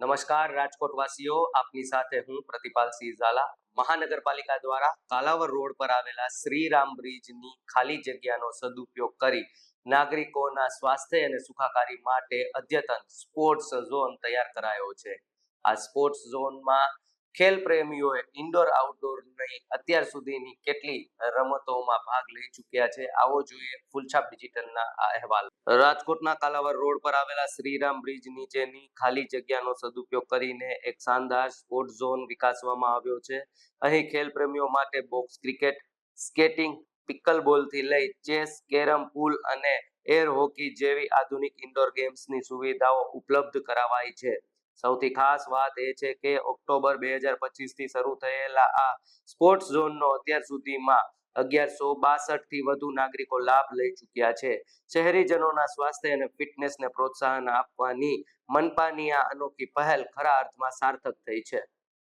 નમસ્કાર રાજકોટ વાસીઓ, આપની સાથે હું પ્રતિપાલસિંહ ઝાલા. મહાનગરપાલિકા દ્વારા કાલાવર રોડ પર આવેલા શ્રીરામ બ્રિજની ખાલી જગ્યાનો સદુપયોગ કરી નાગરિકોના સ્વાસ્થ્ય અને સુખાકારી માટે અદ્યતન સ્પોર્ટ્સ ઝોન તૈયાર કરાયો છે. આ સ્પોર્ટ્સ ઝોનમાં ખેલ પ્રેમીઓએ ઇન્ડોર આઉટડોરની અત્યાર સુધીની કેટલી રમતોમાં ભાગ લઈ ચૂક્યા છે, આવો જોઈએ ફૂલછાપ ડિજિટલના આ અહેવાલ. રાજકોટના કાલાવર રોડ પર આવેલા શ્રીરામ બ્રિજ નીચેની ખાલી જગ્યાનો સદુપયોગ કરીને એક શાનદાર સ્પોર્ટ ઝોન વિકસાવવામાં આવ્યો છે. અહીં ખેલ પ્રેમીઓ માટે બોક્સ ક્રિકેટ, સ્કેટિંગ, પિકલબોલથી લઈ ચેસ, કેરમ, પૂલ અને એર હોકી જેવી આધુનિક ઇન્ડોર ગેમ્સની સુવિધાઓ ઉપલબ્ધ કરાવાઈ છે. સૌથી ખાસ વાત એ છે કે ઓક્ટોબર 2025થી શરૂ થયેલા આ સ્પોર્ટ્સ ઝોનનો અત્યાર સુધીમાં 1162થી વધુ નાગરિકો લાભ લઈ ચૂક્યા છે. શહેરીજનોના સ્વાસ્થ્ય અને ફિટનેસને પ્રોત્સાહન આપવાની મનપાની આ અનોખી પહેલ ખરા અર્થમાં સાર્થક થઈ છે.